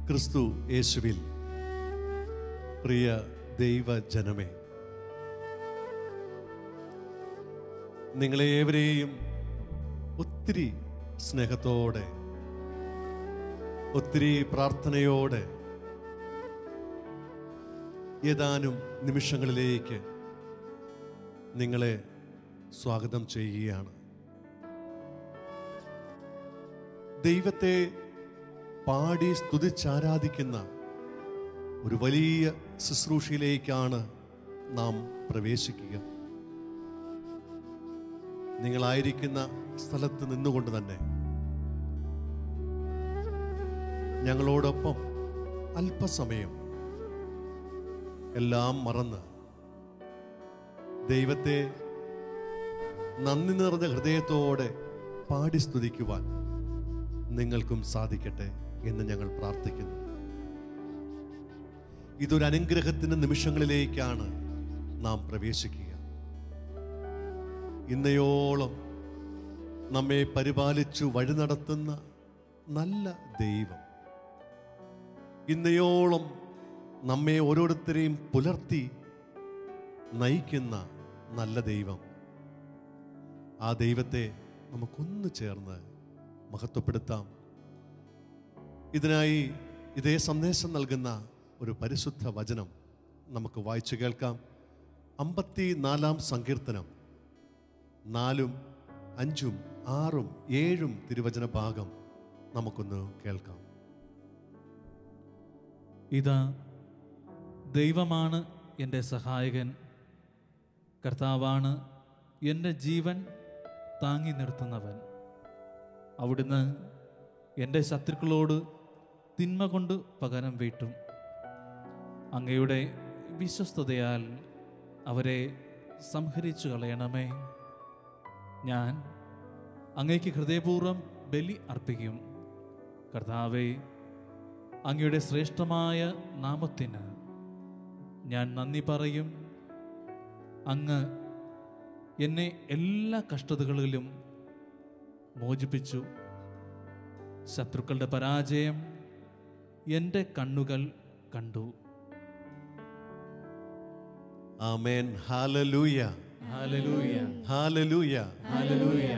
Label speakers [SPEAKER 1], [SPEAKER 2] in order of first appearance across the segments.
[SPEAKER 1] ക്രിസ്തു യേശുവിൽ പ്രിയ ദൈവജനമേ, നിങ്ങളെ ഏവരെയും ഒത്തിരി സ്നേഹത്തോടെ, ഒത്തിരി പ്രാർത്ഥനയോടെ ഏതാനും നിമിഷങ്ങളിലേക്ക് നിങ്ങളെ സ്വാഗതം ചെയ്യുകയാണ്. ദൈവത്തെ പാടി സ്തുതിച്ചാരാധിക്കുന്ന ഒരു വലിയ ശുശ്രൂഷയിലേക്കാണ് നാം പ്രവേശിക്കുക. നിങ്ങളായിരിക്കുന്ന സ്ഥലത്ത് നിന്നുകൊണ്ട് തന്നെ ഞങ്ങളോടൊപ്പം അല്പസമയം എല്ലാം മറന്ന് ദൈവത്തെ നന്ദി നിറഞ്ഞ ഹൃദയത്തോടെ പാടി സ്തുതിക്കുവാൻ നിങ്ങൾക്കും സാധിക്കട്ടെ എന്ന് ഞങ്ങൾ പ്രാർത്ഥിക്കുന്നു. ഇതൊരു അനുഗ്രഹത്തിന്റെ നിമിഷങ്ങളിലേക്കാണ് നാം പ്രവേശിക്കുക. ഇന്നയോളം നമ്മെ പരിപാലിച്ചു വഴി നടത്തുന്ന നല്ല ദൈവം, ഇന്നയോളം നമ്മെ ഓരോരുത്തരെയും പുലർത്തി നയിക്കുന്ന നല്ല ദൈവം, ആ ദൈവത്തെ നമുക്കൊന്ന് ചേർന്ന് മഹത്വപ്പെടുത്താം. ഇതിനായി ഇതേ സന്ദേശം നൽകുന്ന ഒരു പരിശുദ്ധ വചനം നമുക്ക് വായിച്ചു കേൾക്കാം. 54-ാം സങ്കീർത്തനം 4, 5, 6, 7 തിരുവചന ഭാഗം നമുക്കൊന്ന് കേൾക്കാം.
[SPEAKER 2] ഇതാ, ദൈവമാണ് എൻ്റെ സഹായകൻ, കർത്താവാണ് എൻ്റെ ജീവൻ താങ്ങി നിർത്തുന്നവൻ. അവിടുന്ന് എൻ്റെ ശത്രുക്കളോട് തിന്മ കൊണ്ട് പകരം വീട്ടും. അങ്ങയുടെ വിശ്വസ്തതയാൽ അവരെ സംഹരിച്ചു കളയണമേ. ഞാൻ അങ്ങയ്ക്ക് ഹൃദയപൂർവ്വം ബലി അർപ്പിക്കും. കർത്താവേ, അങ്ങയുടെ ശ്രേഷ്ഠമായ നാമത്തിന് ഞാൻ നന്ദി പറയും. അങ്ങ് എന്നെ എല്ലാ കഷ്ടതകളിലും മോചിപ്പിച്ചു. ശത്രുക്കളുടെ പരാജയം എൻ്റെ കണ്ണുകൾ കണ്ടു.
[SPEAKER 1] ആമേൻ. ഹല്ലേലൂയ,
[SPEAKER 2] ഹല്ലേലൂയ,
[SPEAKER 1] ഹല്ലേലൂയ,
[SPEAKER 2] ഹല്ലേലൂയ.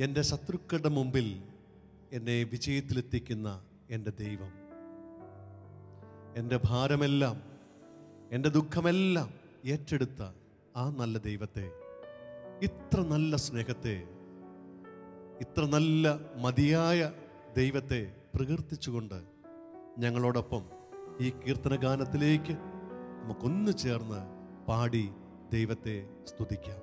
[SPEAKER 1] എൻ്റെ ശത്രുക്കളുടെ മുമ്പിൽ എന്നെ വിജയത്തിലെത്തിക്കുന്ന എൻ്റെ ദൈവം, എൻ്റെ ഭാരമെല്ലാം, എൻ്റെ ദുഃഖമെല്ലാം ഏറ്റെടുത്ത ആ നല്ല ദൈവത്തെ, ഇത്ര നല്ല സ്നേഹത്തെ, ഇത്ര നല്ല മതിയായ ദൈവത്തെ പ്രകീർത്തിച്ചുകൊണ്ട് ഞങ്ങളോടൊപ്പം ഈ കീർത്തന ഗാനത്തിലേക്ക് നമുക്കൊന്ന് ചേർന്ന് പാടി ദൈവത്തെ സ്തുതിക്കാം.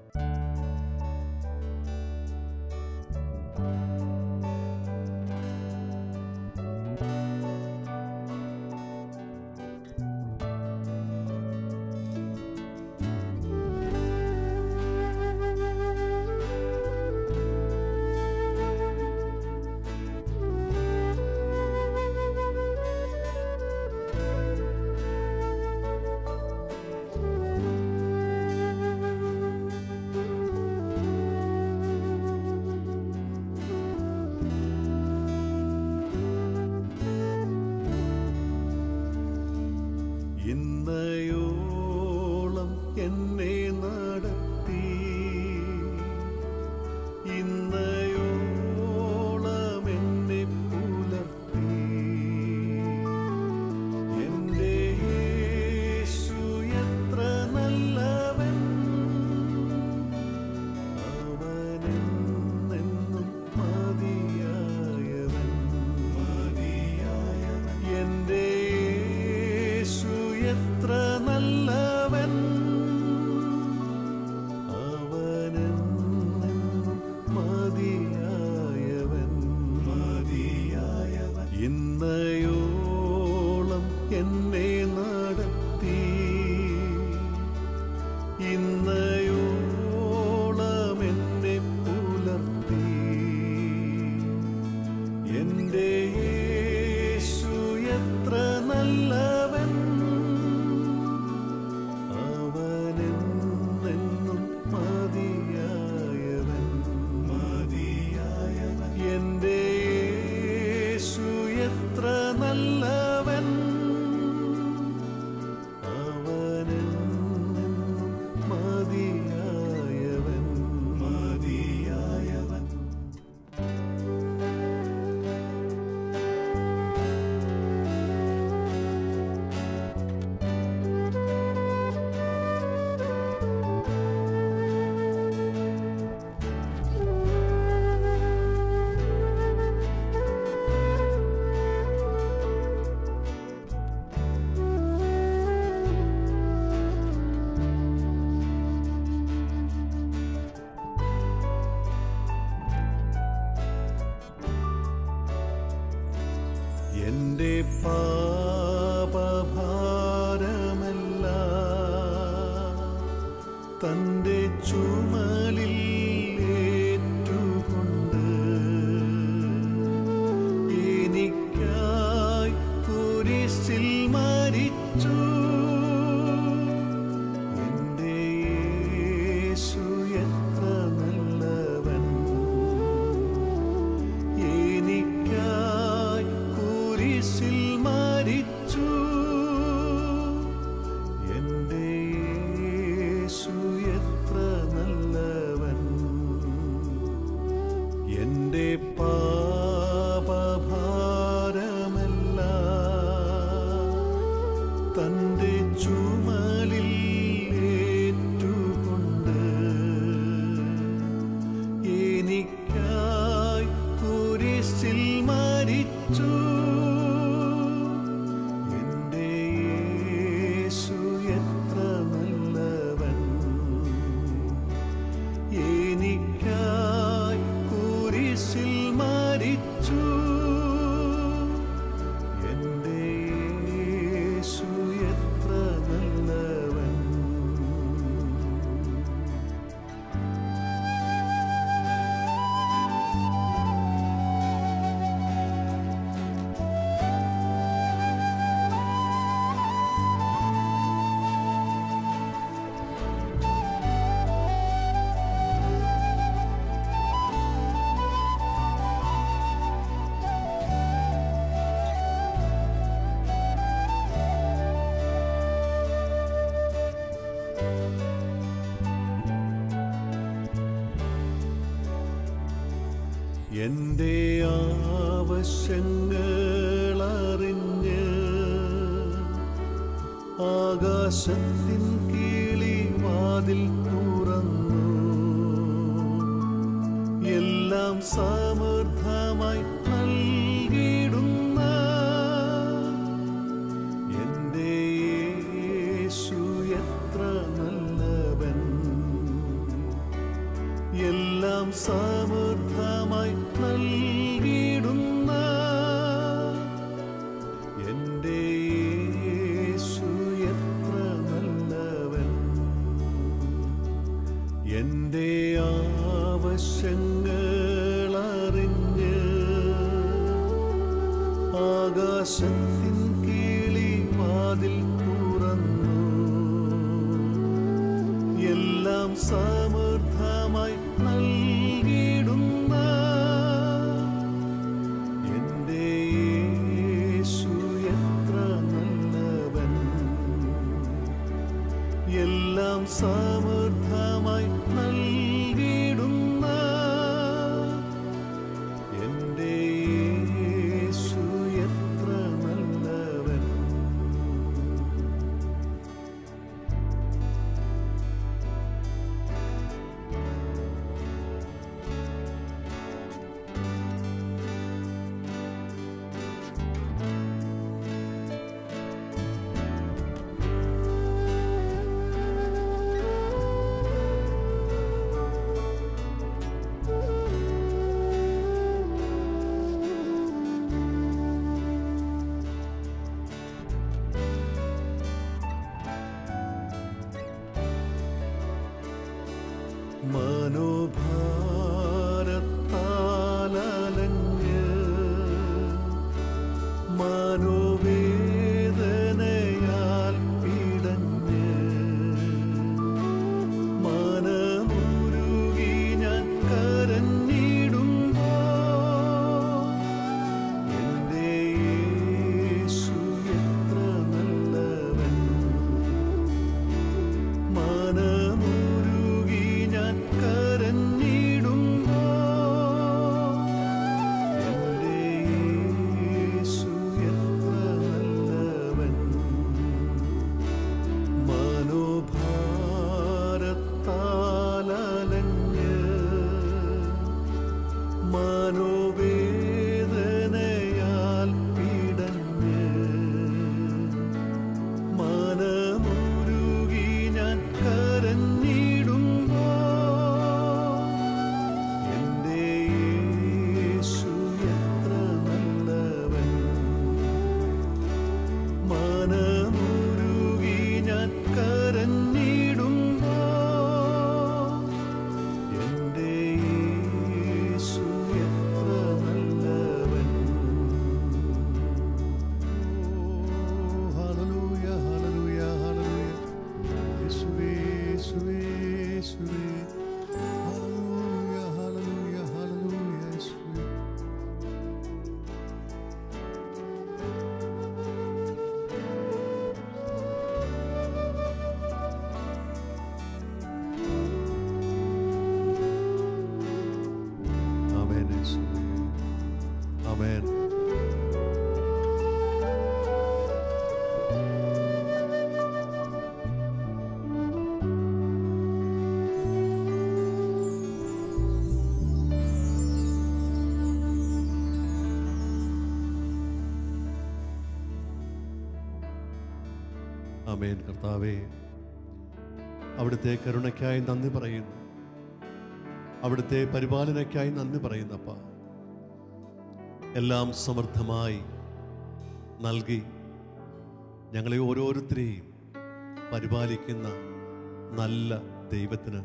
[SPEAKER 1] എൻ്റെ പാപഭാരമെല്ലാം തൻ്റെ ചുമലിൽ ഏറ്റുകൊണ്ട് എനിക്കായി കുരിശിൽ മരിച്ചു. എൻ്റെ യേശു എത്ര നല്ലവൻ, എനിക്കായി കുരിശിൽ മരിച്ചു. എൻ്റെ യേശു എത്ര നല്ലവൻ, എൻ്റെ പാപഭാരമെല്ലാം തൻ്റെ ചുമലിൽ ഏറ്റുകൊണ്ട് എനിക്കായി കുരിശിൽ മരിച്ചു. എൻ്റെ യേശു എത്ര നല്ലവൻ, എനിക്കായി കുരിശിൽ മരിച്ചു. എൻ്റെ യേശു എത്ര നല്ലവൻ. എൻ്റെ ആവശ്യങ്ങളറിഞ്ഞ് ആകാശത്തിൻ കിളിവാതിൽ തുറന്നു. എല്ലാം സമൃദ്ധമായി നൽകിയിടുന്ന എൻ്റെ യേശു എത്ര നല്ലവൻ, എല്ലാം സമൃദ്ധമായി നൽകിയിടുന്ന എൻ്റെ യേശു എത്ര നല്ലവൻ. എൻ്റെ ആവശ്യങ്ങളറിഞ്ഞ് ആകാശത്തിൻ കിളിവാതിൽ തുറന്നു. എല്ലാം സമൃദ്ധമായി നൽകിയിടുന്ന എൻ്റെ യേശു എത്ര നല്ലവൻ, എല്ലാം സമൃദ്ധമായി നൽകിയിടുന്ന എൻ്റെ യേശു എത്ര നല്ലവൻ. മനോഭാരത്താലഞ്ഞ് മനോവേദനയാൽ പിടഞ്ഞ് മനമുരുകി ഞാൻ കരഞ്ഞിടുമ്പോൾ എൻ്റെ യേശു എത്ര നല്ലവൻ, മനമുരുകി ഞാൻ കരഞ്ഞി ആമേൻ. കർത്താവേ, അവിടുത്തെ കരുണയ്ക്കായി നന്ദി പറയുന്നു. അവിടുത്തെ പരിപാലനയ്ക്കായി നന്ദി പറയുന്നപ്പ. എല്ലാം സമൃദ്ധമായി നൽകി ഞങ്ങളെ ഓരോരുത്തരെയും പരിപാലിക്കുന്ന നല്ല ദൈവത്തിന്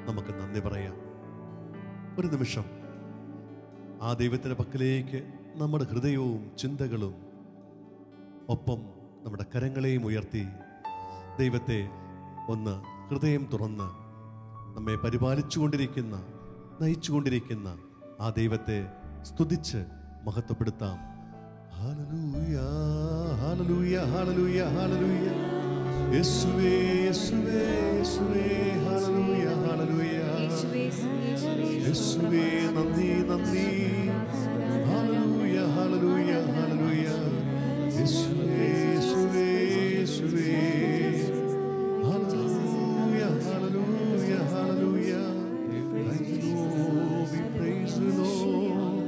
[SPEAKER 1] നമുക്ക് നന്ദി പറയാം. ഒരു നിമിഷം ആ ദൈവത്തിൻ്റെ പക്കലേക്ക് നമ്മുടെ ഹൃദയവും ചിന്തകളും ഒപ്പം നമ്മുടെ കരങ്ങളെയും ഉയർത്തി ദൈവത്തെ ഒന്ന് ഹൃദയം തുറന്ന് നമ്മെ പരിപാലിച്ചുകൊണ്ടിരിക്കുന്ന, നയിച്ചുകൊണ്ടിരിക്കുന്ന ആ ദൈവത്തെ സ്തുതിച്ച് മഹത്വപ്പെടുത്താം. ഹല്ലേലൂയ, ഹല്ലേലൂയ, ഹല്ലേലൂയ, ഹല്ലേലൂയ. യേശുവേ, യേശുവേ, യേശുവേ, ഹല്ലേലൂയ, ഹല്ലേലൂയ. യേശുവേ, നന്ദി, നന്ദി. ഹല്ലേലൂയ, ഹല്ലേലൂയ, ഹല്ലേലൂയ. യേശുവേ, യേശുവേ, യേശുവേ. ഹല്ലേലൂയ, ഹല്ലേലൂയ, ഹല്ലേലൂയ. Thank you, Lord. We praise you, Lord.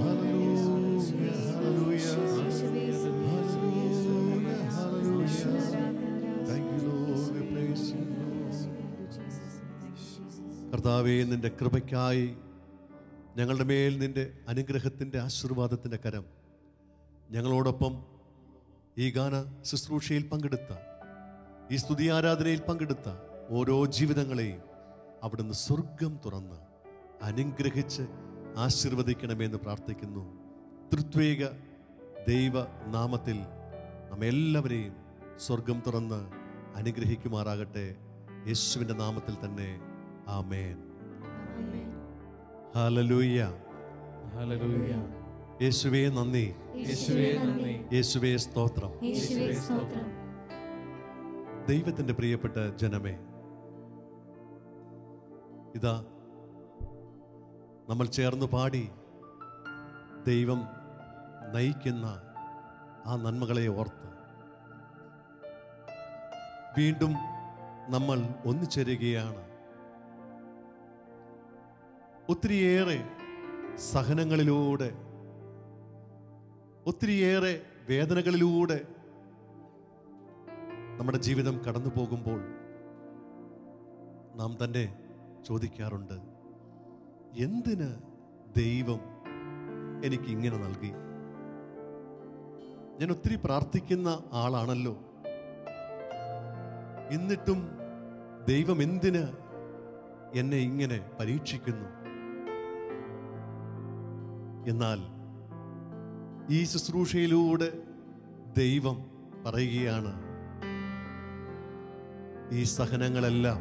[SPEAKER 1] Hallelujah, hallelujah. Hallelujah, hallelujah. Thank you, Lord. We praise you, Lord. കർത്താവേ, നിന്റെ കൃപയ്ക്കായി ഞങ്ങളുടെ മേൽ നിന്റെ അനുഗ്രഹത്തിൻ്റെ ആശീർവാദത്തിൻ്റെ കരം ഞങ്ങളോടൊപ്പം ഈ ഗാന ശുശ്രൂഷയിൽ പങ്കെടുത്ത, ഈ സ്തുതി ആരാധനയിൽ പങ്കെടുത്ത ഓരോ ജീവിതങ്ങളെയും അവിടുന്ന് സ്വർഗം തുറന്ന് അനുഗ്രഹിച്ച് ആശീർവദിക്കണമെന്ന് പ്രാർത്ഥിക്കുന്നു. തൃത്വേക ദൈവ നാമത്തിൽ നമ്മെല്ലാവരെയും സ്വർഗം തുറന്ന് അനുഗ്രഹിക്കുമാറാകട്ടെ. യേശുവിൻ്റെ നാമത്തിൽ തന്നെ. ആമേൻ. ഹല്ലേലൂയ,
[SPEAKER 2] ഹല്ലേലൂയ.
[SPEAKER 1] യേശുവേ നന്ദി,
[SPEAKER 2] യേശുവേ നന്ദി,
[SPEAKER 1] യേശുവേ സ്തോത്രം.
[SPEAKER 2] യേശുവേ സ്തോത്രം.
[SPEAKER 1] ദൈവത്തിൻ്റെ പ്രിയപ്പെട്ട ജനമേ, ഇതാ നമ്മൾ ചേർന്ന് പാടി ദൈവം നയിക്കുന്ന ആ നന്മകളെ ഓർത്ത് വീണ്ടും നമ്മൾ ഒന്നുചേരുകയാണ്. ഒത്തിരിയേറെ സഹനങ്ങളിലൂടെ, ഒത്തിരിയേറെ വേദനകളിലൂടെ നമ്മുടെ ജീവിതം കടന്നു പോകുമ്പോൾ നാം തന്നെ ചോദിക്കാറുണ്ട്, എന്തിന് ദൈവം എനിക്ക് ഇങ്ങനെ നൽകി? ഞാൻ ഒത്തിരി പ്രാർത്ഥിക്കുന്ന ആളാണല്ലോ, എന്നിട്ടും ദൈവം എന്തിന് എന്നെ ഇങ്ങനെ പരീക്ഷിക്കുന്നു? എന്നാൽ ഈ ശുശ്രൂഷയിലൂടെ ദൈവം പറയുകയാണ്, ഈ സഹനങ്ങളെല്ലാം,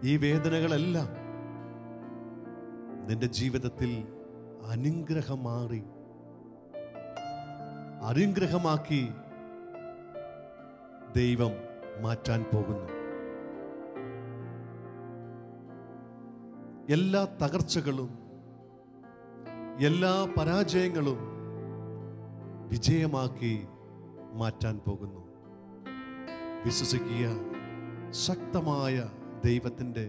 [SPEAKER 1] ഈ വേദനകളെല്ലാം നിന്റെ ജീവിതത്തിൽ അനുഗ്രഹമാക്കി ദൈവം മാറ്റാൻ പോകുന്നു. എല്ലാ തകർച്ചകളും, എല്ലാ പരാജയങ്ങളും വിജയമാക്കി മാറ്റാൻ പോകുന്നു. വിശ്വസിക്കുക. ശക്തമായ ദൈവത്തിൻ്റെ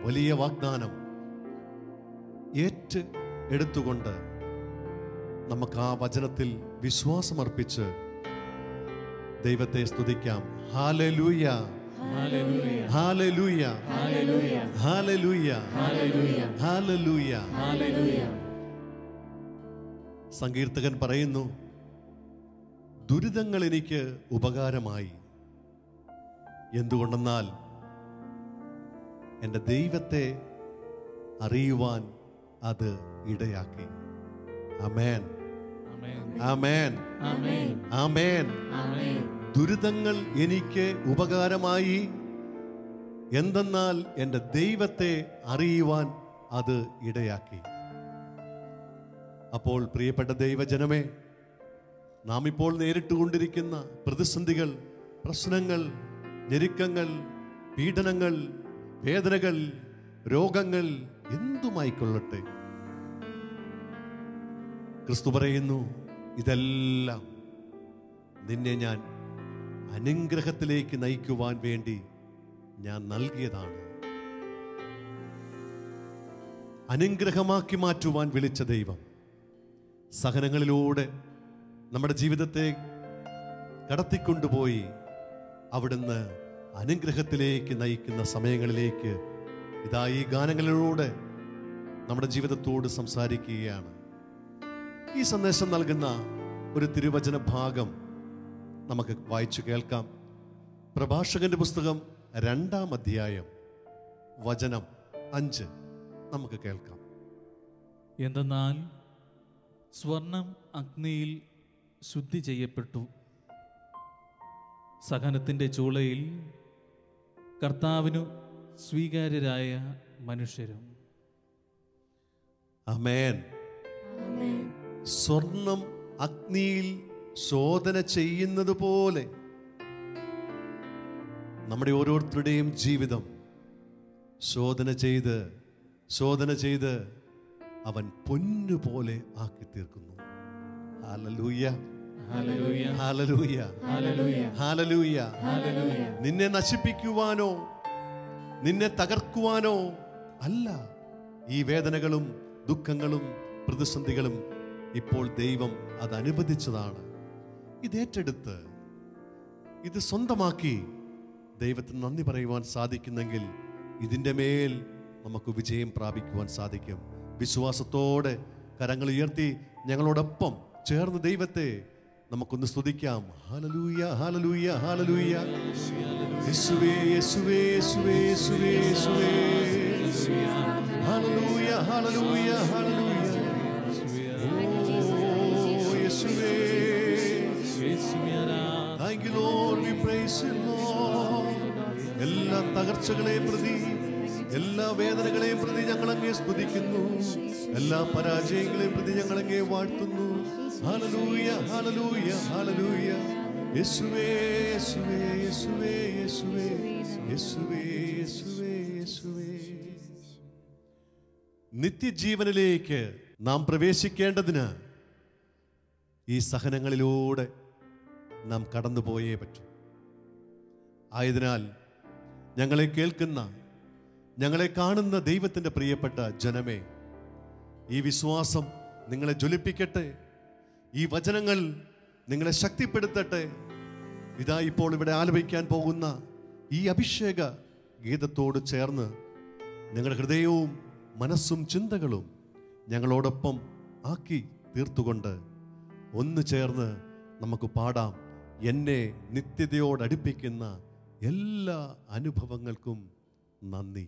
[SPEAKER 1] വലിയ വാഗ്ദാനം എടുത്തുകൊണ്ട് നമുക്ക് ആ വചനത്തിൽ വിശ്വാസമർപ്പിച്ച് ദൈവത്തെ സ്തുതിക്കാം. ഹല്ലേലൂയ, ഹല്ലേലൂയ, ഹല്ലേലൂയ, ഹല്ലേലൂയ, ഹല്ലേലൂയ, ഹല്ലേലൂയ. സങ്കീർത്തകൻ പറയുന്നു, ദുരിതങ്ങൾ എനിക്ക് ഉപകാരമായി. എന്തുകൊണ്ടെന്നാൽ എൻ്റെ ദൈവത്തെ അറിയുവാൻ അത് ഇടയാക്കി. ആമേൻ, ആമേൻ, ആമേൻ. ദുരിതങ്ങൾ എനിക്ക് ഉപകാരമായി. എന്തെന്നാൽ എൻ്റെ ദൈവത്തെ അറിയുവാൻ അത് ഇടയാക്കി. അപ്പോൾ പ്രിയപ്പെട്ട ദൈവജനമേ, നാം ഇപ്പോൾ നേരിട്ടുകൊണ്ടിരിക്കുന്ന പ്രതിസന്ധികൾ, പ്രശ്നങ്ങൾ, ഞെരുക്കങ്ങൾ, പീഡനങ്ങൾ, വേദനകൾ, രോഗങ്ങൾ എന്തുമായിക്കൊള്ളട്ടെ, ക്രിസ്തു പറയുന്നു, ഇതെല്ലാം നിന്നെ ഞാൻ അനുഗ്രഹത്തിലേക്ക് നയിക്കുവാൻ വേണ്ടി ഞാൻ നൽകിയതാണ്. അനുഗ്രഹമാക്കി മാറ്റുവാൻ വിളിച്ച ദൈവം സഹനങ്ങളിലൂടെ നമ്മുടെ ജീവിതത്തെ കടത്തിക്കൊണ്ടുപോയി അവിടുന്ന് അനുഗ്രഹത്തിലേക്ക് നയിക്കുന്ന സമയങ്ങളിലേക്ക് ഇതാ ഈ ഗാനങ്ങളിലൂടെ നമ്മുടെ ജീവിതത്തോട് സംസാരിക്കുകയാണ്. ഈ സന്ദേശം നൽകുന്ന ഒരു തിരുവചന ഭാഗം നമുക്ക് വായിച്ചു കേൾക്കാം. പ്രഭാഷകന്റെ പുസ്തകം 2-ാം അധ്യായം വചനം 5 നമുക്ക് കേൾക്കാം.
[SPEAKER 2] എന്തെന്നാൽ സ്വർണം അഗ്നിയിൽ ശുദ്ധി ചെയ്യപ്പെട്ടു, സഹനത്തിൻ്റെ ചൂളയിൽ കർത്താവിനു സ്വീകാര്യരായ മനുഷ്യരും.
[SPEAKER 1] ആമേൻ. സ്വർണം അഗ്നിയിൽ ശോധന ചെയ്യുന്നത് പോലെ നമ്മുടെ ഓരോരുത്തരുടെയും ജീവിതം ശോധന ചെയ്ത് അവൻ പൊന്നുപോലെ ആക്കി തീർക്കുന്നു. ഹല്ലേലൂയ, ഹല്ലേലൂയ, ഹല്ലേലൂയ, ഹല്ലേലൂയ. നിന്നെ നശിപ്പിക്കുവാനോ നിന്നെ തകർക്കുവാനോ അല്ല ഈ വേദനകളും ദുഃഖങ്ങളും പ്രതിസന്ധികളും. ഇപ്പോൾ ദൈവം അത് അനുവദിച്ചതാണ്. ഇതേറ്റെടുത്ത് ഇത് സ്വന്തമാക്കി ദൈവത്തിന് നന്ദി പറയുവാൻ സാധിക്കുന്നെങ്കിൽ ഇതിൻ്റെ മേൽ നമുക്ക് വിജയം പ്രാപിക്കുവാൻ സാധിക്കും. വിശ്വാസത്തോടെ കരങ്ങൾ ഉയർത്തി ഞങ്ങളോടൊപ്പം ചേർന്ന് ദൈവത്തെ നമുക്കൊന്ന് സ്തുതിക്കാം. ഹല്ലേലൂയ, ഹല്ലേലൂയ, ഹല്ലേലൂയ. യേശുവേ, യേശുവേ, യേശുവേ, യേശുവേ, യേശുവേ. ഹല്ലേലൂയ, ഹല്ലേലൂയ, ഹല്ലേലൂയ. Thank you, Lord. We praise you, Lord. എല്ലാ തകർച്ചകളെയും പ്രതി, എല്ലാ വേദനകളെയും പ്രതി ഞങ്ങൾ അങ്ങേ സ്തുതിക്കുന്നു. എല്ലാ പരാജയങ്ങളെയും പ്രതി ഞങ്ങൾ അങ്ങേ വാഴ്ത്തുന്നു. ഹല്ലേലൂയ, ഹല്ലേലൂയ, ഹല്ലേലൂയ. യേശുവേ, യേശുവേ, യേശുവേ, യേശുവേ, യേശുവേ, യേശുവേ, യേശുവേ. നിത്യജീവനിലേക്ക് നാം പ്രവേശിക്കേണ്ടതിന് ഈ സഹനങ്ങളിലൂടെ നാം കടന്നുപോയേ പറ്റൂ. ആയതിനാൽ ഞങ്ങളെ കേൾക്കുന്ന, ഞങ്ങളെ കാണുന്ന ദൈവത്തിൻ്റെ പ്രിയപ്പെട്ട ജനമേ, ഈ വിശ്വാസം നിങ്ങളെ ജ്വലിപ്പിക്കട്ടെ. ഈ വചനങ്ങൾ നിങ്ങളെ ശക്തിപ്പെടുത്തട്ടെ. ഇതാ ഇപ്പോൾ ഇവിടെ ആലപിക്കാൻ പോകുന്ന ഈ അഭിഷേക ഗീതത്തോട് ചേർന്ന് നിങ്ങളുടെ ഹൃദയവും മനസ്സും ചിന്തകളും ഞങ്ങളോടൊപ്പം ആക്കി തീർത്തുകൊണ്ട് ഒന്ന് ചേർന്ന് നമുക്ക് പാടാം. എന്നെ നിത്യതയോടടുപ്പിക്കുന്ന എല്ലാ അനുഭവങ്ങൾക്കും നന്ദി.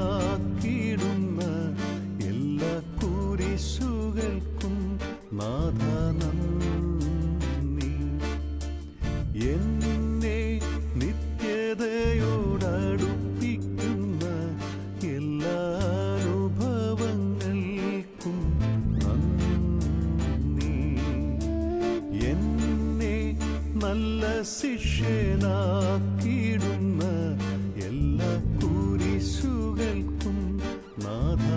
[SPEAKER 3] ശിക്ഷനാക്കിടുന്ന എല്ലാ കുരിശുകൾക്കും നാഥ നന്ദി. എന്നെ നിത്യതയോടടുപ്പിക്കുന്ന എല്ലാ അനുഭവങ്ങൾക്കും നന്ദി. എന്നെ നല്ല ശിക്ഷനാക്കിടുന്ന എല്ലാ കുരിശുകൾക്കും നാഥ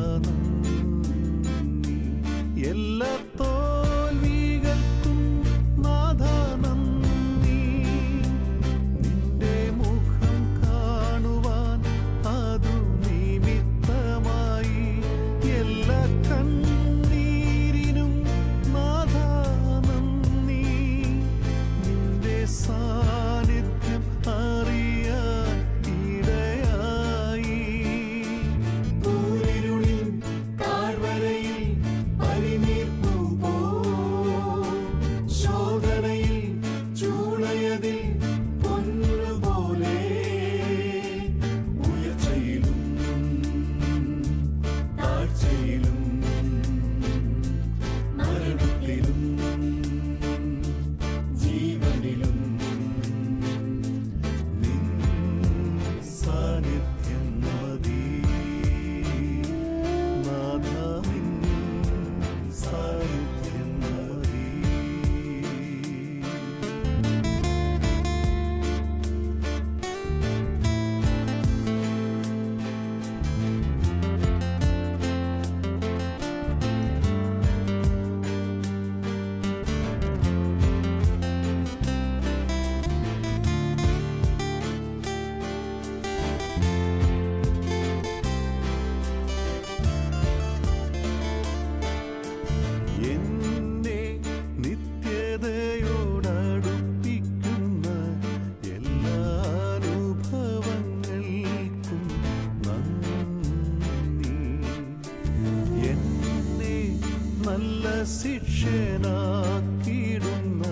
[SPEAKER 3] ശിഷ്യനാക്കിയിടുന്ന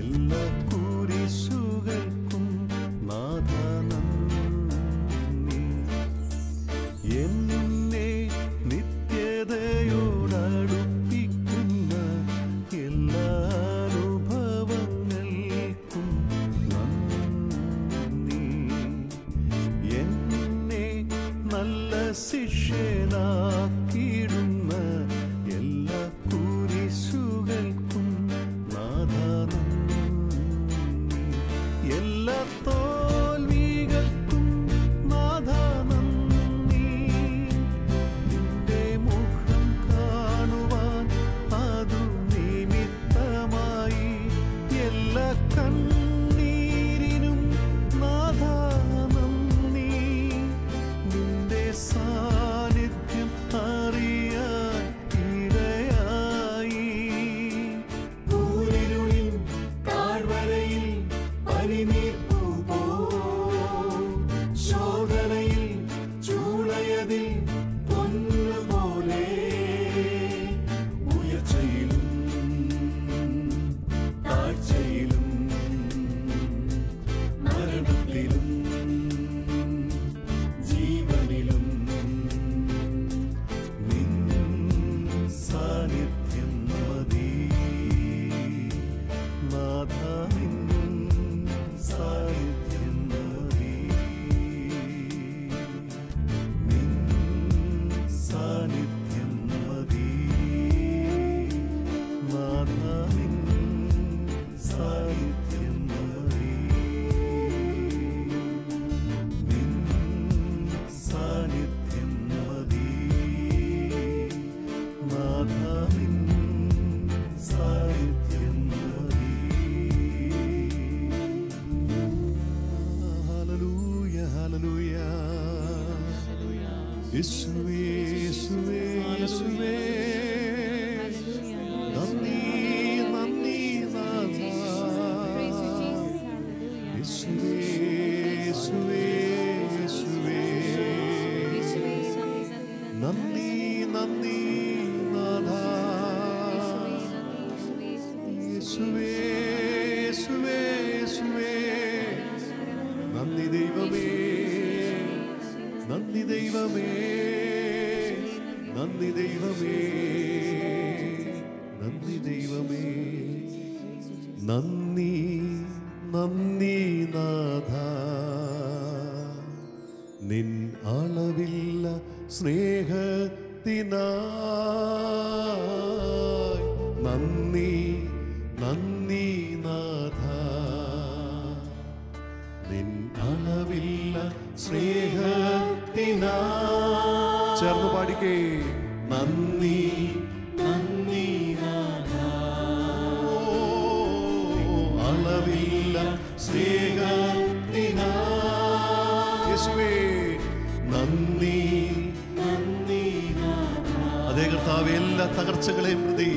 [SPEAKER 3] എല്ലാ കുരിശുകൾക്കും നാഥ നന്ദി. എന്നെ നിത്യതയോടടുപ്പിക്കുന്ന എല്ലാ അനുഭവങ്ങൾക്കും നന്ദി. എന്നെ നല്ല ശിഷ്യനാക്കിയിടുന്ന എല്ലാ കുരിശുകൾക്കും നാഥ നന്ദി. എല്ലാ തോൽവികൾക്കും നാഥ നന്ദി. നിന്റെ മുഖം കാണുവാൻ അതു നിമിത്തമായി എല്ലാ കണ്ണീരിനും നാഥ നന്ദി. നിന്റെ സാന്നിധ്യം അറിയാൻ ഇടയായി. കൂരിരുളിൻ താഴ്വരയിൽ പനിനീർപ്പൂ പോൽ ശോധനയിൽ ചൂളയതിൽ പൊന്നുപോലെ ഉയർച്ചയിലും താഴ്ചയിലും മരണത്തിലും ജീവനിലും നിൻ സാന്നിധ്യം മതി നാഥ. നിൻ സാന്നിധ്യം മതി. നിൻ സാന്നിധ്യം മതി നാഥ. നിൻ സാന്നിധ്യം മതി. നിൻ സാന്നിധ്യം മതി നാഥ. നിൻ സാന്നിധ്യം മതി. ഹല്ലേലൂയ, ഹല്ലേലൂയ. യേശുവേ, യേശുവേ, യേശുവേ. നന്ദി, നന്ദി നാഥ. യേശുവേ, യേശുവേ, യേശുവേ. നന്ദി, നന്ദി നാഥ. യേശുവേ, യേശുവേ, യേശുവേ. നന്ദി ദൈവമേ, നന്ദി ദൈവമേ, നന്ദി ദൈവമേ, നന്ദി ദൈവമേ. നന്ദി, നന്ദി നാഥ. നിൻ അളവില്ല സ്നേഹത്തിനായി നന്ദി, നന്ദി നാഥ. നിൻ അളവില്ല സ്നേഹത്തിനായി ചേർന്ന് പാടിക്കേ. നന്ദി, നന്ദി നാഥ. അളവില്ല സ്നേഹത്തിനായി യേശുവേ നന്ദി, നന്ദി നാഥ. അതേ കർത്താവേ, എല്ലാ തകർച്ചകളെയും പ്രതി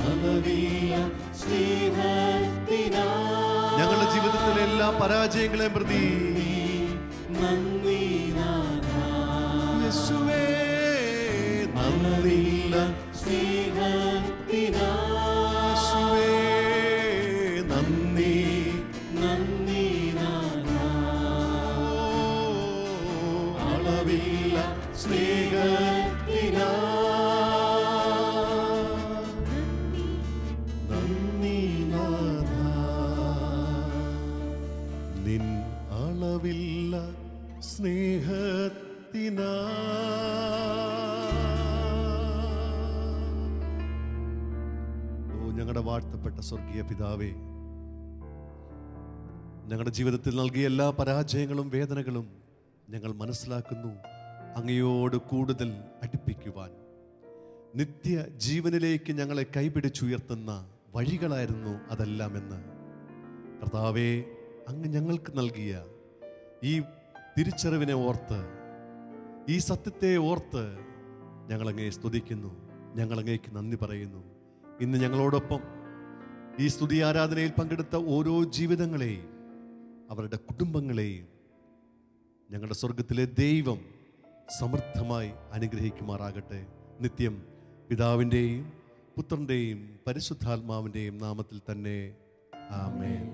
[SPEAKER 3] അളവില്ല സ്നേഹത്തിനായി ഞങ്ങളുടെ ജീവിതത്തിലെ എല്ലാ പരാജയങ്ങളെയും പ്രതി നന്ദി നാഥ. യേശുവേ നന്ദില്ല സ്നേഹത്തിനായി യേശുവേ നന്ദി, നന്ദി നാഥ. അളവില്ല സ്നേഹത്തിനായി നന്ദി നാഥ. നിൻ അളവില്ല ഞങ്ങളുടെ വാഴ്ത്തപ്പെട്ട സ്വർഗീയ പിതാവേ, ഞങ്ങളുടെ ജീവിതത്തിൽ നൽകിയ എല്ലാ പരാജയങ്ങളും വേദനകളും ഞങ്ങൾ മനസ്സിലാക്കുന്നു. അങ്ങയോട് കൂടുതൽ അടുപ്പിക്കുവാൻ നിത്യ ജീവനിലേക്ക് ഞങ്ങളെ കൈപിടിച്ചുയർത്തുന്ന വഴികളായിരുന്നു അതെല്ലാമെന്ന് കർത്താവേ, അങ്ങ് ഞങ്ങൾക്ക് നൽകിയ ഈ തിരിച്ചറിവിനെ ഓർത്ത്, ഈ സത്യത്തെ ഓർത്ത് ഞങ്ങളങ്ങയെ സ്തുതിക്കുന്നു, ഞങ്ങളങ്ങേക്ക് നന്ദി പറയുന്നു. ഇന്ന് ഞങ്ങളോടൊപ്പം ഈ സ്തുതി ആരാധനയിൽ പങ്കെടുത്ത ഓരോ ജീവിതങ്ങളെയും അവരുടെ കുടുംബങ്ങളെയും ഞങ്ങളുടെ സ്വർഗത്തിലെ ദൈവം സമൃദ്ധമായി അനുഗ്രഹിക്കുമാറാകട്ടെ. നിത്യം പിതാവിൻ്റെയും പുത്രൻ്റെയും പരിശുദ്ധാത്മാവിൻ്റെയും നാമത്തിൽ തന്നെ ആമേൻ.